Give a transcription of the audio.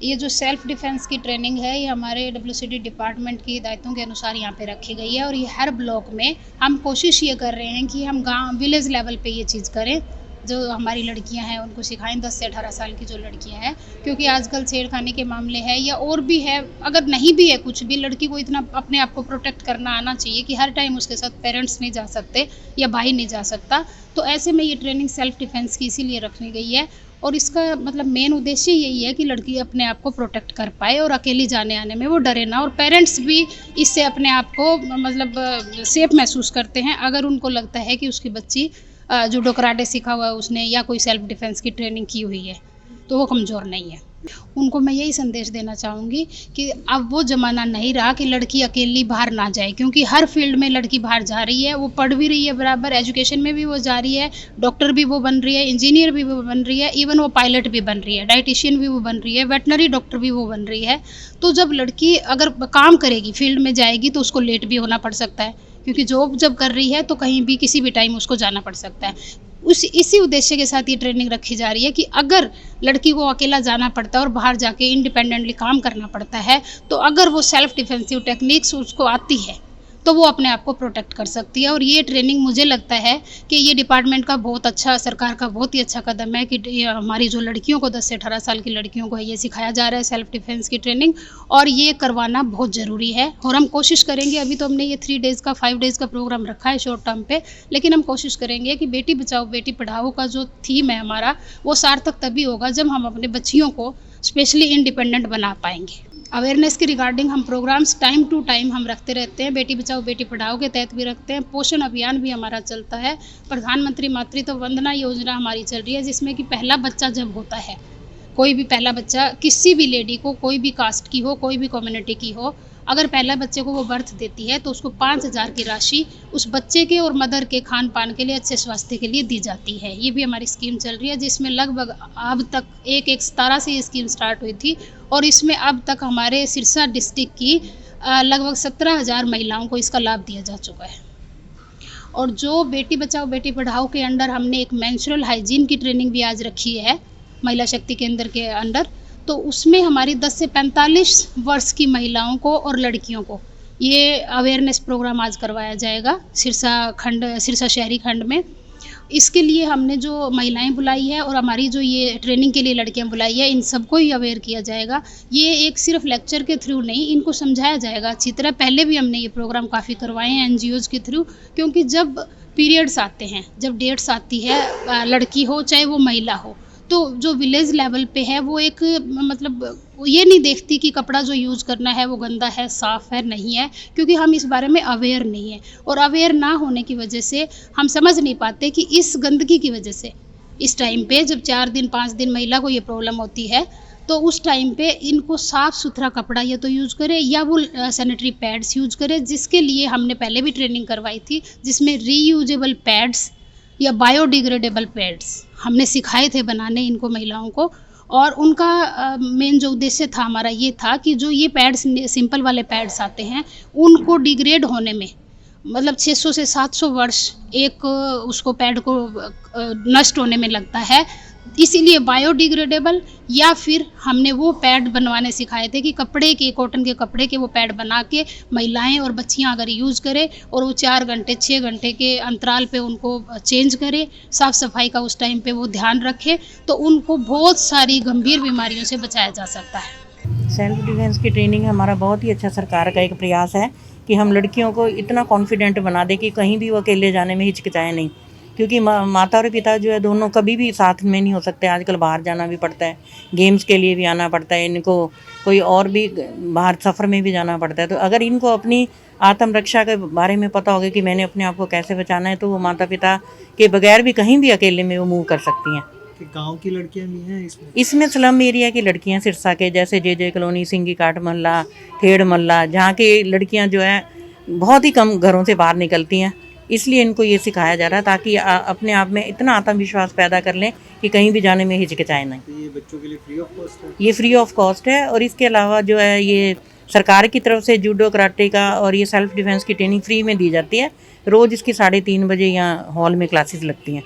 ये जो self defence की ट्रेनिंग है ये हमारे WCD डिपार्टमेंट की हिदायतों के अनुसार यहाँ पे रखी गई है और ये हर ब्लॉक में हम कोशिश ये कर रहे हैं कि हम गांव विलेज लेवल पे ये चीज़ करें। जो हमारी लड़कियां हैं उनको सिखाएं, 10 से 18 साल की जो लड़कियां हैं, क्योंकि आजकल छेड़खानी के मामले हैं या और भी है, अगर नहीं भी है कुछ भी, लड़की को इतना अपने आप को प्रोटेक्ट करना आना चाहिए कि हर टाइम उसके साथ पेरेंट्स नहीं जा सकते या भाई नहीं जा सकता। तो ऐसे में ये ट्रेनिंग सेल्फ डिफेंस की इसीलिए रखनी गई है और इसका मतलब मेन उद्देश्य यही है कि लड़की अपने आप को प्रोटेक्ट कर पाए और अकेली जाने आने में वो डरे ना, और पेरेंट्स भी इससे अपने आप को मतलब सेफ महसूस करते हैं अगर उनको लगता है कि उसकी बच्ची जूडो कराटे सीखा हुआ है उसने या कोई सेल्फ डिफेंस की ट्रेनिंग की हुई है तो वो कमज़ोर नहीं है। उनको मैं यही संदेश देना चाहूँगी कि अब वो ज़माना नहीं रहा कि लड़की अकेली बाहर ना जाए, क्योंकि हर फील्ड में लड़की बाहर जा रही है, वो पढ़ भी रही है बराबर, एजुकेशन में भी वो जा रही है, डॉक्टर भी वो बन रही है, इंजीनियर भी वो बन रही है, इवन वो पायलट भी बन रही है, डाइटिशियन भी वो बन रही है, वेटनरी डॉक्टर भी वो बन रही है। तो जब लड़की अगर काम करेगी, फील्ड में जाएगी तो उसको लेट भी होना पड़ सकता है, क्योंकि जॉब जब कर रही है तो कहीं भी किसी भी टाइम उसको जाना पड़ सकता है। इसी उद्देश्य के साथ ये ट्रेनिंग रखी जा रही है कि अगर लड़की को अकेला जाना पड़ता है और बाहर जाके इंडिपेंडेंटली काम करना पड़ता है तो अगर वो सेल्फ डिफेंसिव टेक्निक्स उसको आती है तो वो अपने आप को प्रोटेक्ट कर सकती है। और ये ट्रेनिंग मुझे लगता है कि ये डिपार्टमेंट का बहुत अच्छा, सरकार का बहुत ही अच्छा कदम है कि हमारी जो लड़कियों को 10 से 18 साल की लड़कियों को ये सिखाया जा रहा है सेल्फ डिफेंस की ट्रेनिंग, और ये करवाना बहुत ज़रूरी है। और हम कोशिश करेंगे, अभी तो हमने ये 3 डेज़ का 5 डेज़ का प्रोग्राम रखा है शॉर्ट टर्म पे, लेकिन हम कोशिश करेंगे कि बेटी बचाओ बेटी पढ़ाओ का जो थीम है हमारा वो सार्थक तभी होगा जब हम अपने बच्चियों को स्पेशली इंडिपेंडेंट बना पाएंगे। अवेयरनेस के रिगार्डिंग हम प्रोग्राम्स टाइम टू टाइम हम रखते रहते हैं, बेटी बचाओ बेटी पढ़ाओ के तहत भी रखते हैं, पोषण अभियान भी हमारा चलता है, प्रधानमंत्री मातृत्व वंदना योजना हमारी चल रही है जिसमें कि पहला बच्चा जब होता है, कोई भी पहला बच्चा किसी भी लेडी को, कोई भी कास्ट की हो, कोई भी कम्युनिटी की हो, अगर पहला बच्चे को वो बर्थ देती है तो उसको 5,000 की राशि उस बच्चे के और मदर के खान पान के लिए, अच्छे स्वास्थ्य के लिए दी जाती है। ये भी हमारी स्कीम चल रही है जिसमें लगभग अब तक 1/17 से ये स्कीम स्टार्ट हुई थी और इसमें अब तक हमारे सिरसा डिस्ट्रिक्ट की लगभग 17,000 महिलाओं को इसका लाभ दिया जा चुका है। और जो बेटी बचाओ बेटी पढ़ाओ के अंडर हमने एक मेंस्ट्रुअल हाइजीन की ट्रेनिंग भी आज रखी है महिला शक्ति केंद्र के अंडर, तो उसमें हमारी 10 से 45 वर्ष की महिलाओं को और लड़कियों को ये अवेयरनेस प्रोग्राम आज करवाया जाएगा सिरसा शहरी खंड में। इसके लिए हमने जो महिलाएं बुलाई है और हमारी जो ये ट्रेनिंग के लिए लड़कियां बुलाई है, इन सबको ही अवेयर किया जाएगा। ये एक सिर्फ लेक्चर के थ्रू नहीं, इनको समझाया जाएगा अच्छी तरह। पहले भी हमने ये प्रोग्राम काफ़ी करवाए हैं NGOs के थ्रू, क्योंकि जब पीरियड्स आते हैं, जब डेट्स आती है, लड़की हो चाहे वो महिला हो, तो जो विलेज लेवल पे है वो एक मतलब ये नहीं देखती कि कपड़ा जो यूज़ करना है वो गंदा है, साफ़ है, नहीं है, क्योंकि हम इस बारे में अवेयर नहीं है। और अवेयर ना होने की वजह से हम समझ नहीं पाते कि इस गंदगी की वजह से इस टाइम पे जब 4 दिन 5 दिन महिला को ये प्रॉब्लम होती है तो उस टाइम पे इनको साफ़ सुथरा कपड़ा या तो यूज़ करे या वो सैनिटरी पैड्स यूज़ करे, जिसके लिए हमने पहले भी ट्रेनिंग करवाई थी जिसमें रीयूजेबल पैड्स या बायोडिग्रेडेबल पैड्स हमने सिखाए थे बनाने इनको महिलाओं को। और उनका मेन जो उद्देश्य था हमारा ये था कि जो ये पैड्स सिंपल वाले पैड्स आते हैं उनको डिग्रेड होने में मतलब 600 से 700 वर्ष एक उसको पैड को नष्ट होने में लगता है, इसीलिए बायोडिग्रेडेबल या फिर हमने वो पैड बनवाने सिखाए थे कि कपड़े के, कॉटन के कपड़े के वो पैड बना के महिलाएं और बच्चियां अगर यूज़ करें और वो 4 घंटे 6 घंटे के अंतराल पे उनको चेंज करें, साफ़ सफाई का उस टाइम पे वो ध्यान रखें, तो उनको बहुत सारी गंभीर बीमारियों से बचाया जा सकता है। सेल्फ डिफेंस की ट्रेनिंग हमारा बहुत ही अच्छा सरकार का एक प्रयास है कि हम लड़कियों को इतना कॉन्फिडेंट बना दें कि कहीं भी वो अकेले जाने में हिचकिचाएं नहीं, क्योंकि माता और पिता जो है दोनों कभी भी साथ में नहीं हो सकते। आजकल बाहर जाना भी पड़ता है, गेम्स के लिए भी आना पड़ता है, इनको कोई और भी बाहर सफ़र में भी जाना पड़ता है। तो अगर इनको अपनी आत्मरक्षा के बारे में पता होगा कि मैंने अपने आप को कैसे बचाना है, तो वो माता पिता के बगैर भी कहीं भी अकेले में वो मूव कर सकती हैं। गांव की लड़कियां भी हैं इसमें स्लम एरिया की लड़कियां, सिरसा के जैसे JJ कॉलोनी, सिंगी काट मोहल्ला, ठेड़ मोहल्ला, जहाँ की लड़कियां जो है बहुत ही कम घरों से बाहर निकलती हैं, इसलिए इनको ये सिखाया जा रहा है ताकि अपने आप में इतना आत्मविश्वास पैदा कर लें कि कहीं भी जाने में हिचकिचाएं नहीं। तो ये बच्चों के लिए फ्री ऑफ कॉस्ट है? ये फ्री ऑफ कॉस्ट है। और इसके अलावा जो है ये सरकार की तरफ से जूडो कराटे का और ये सेल्फ डिफेंस की ट्रेनिंग फ्री में दी जाती है। रोज़ इसकी 3:30 बजे यहाँ हॉल में क्लासेस लगती हैं।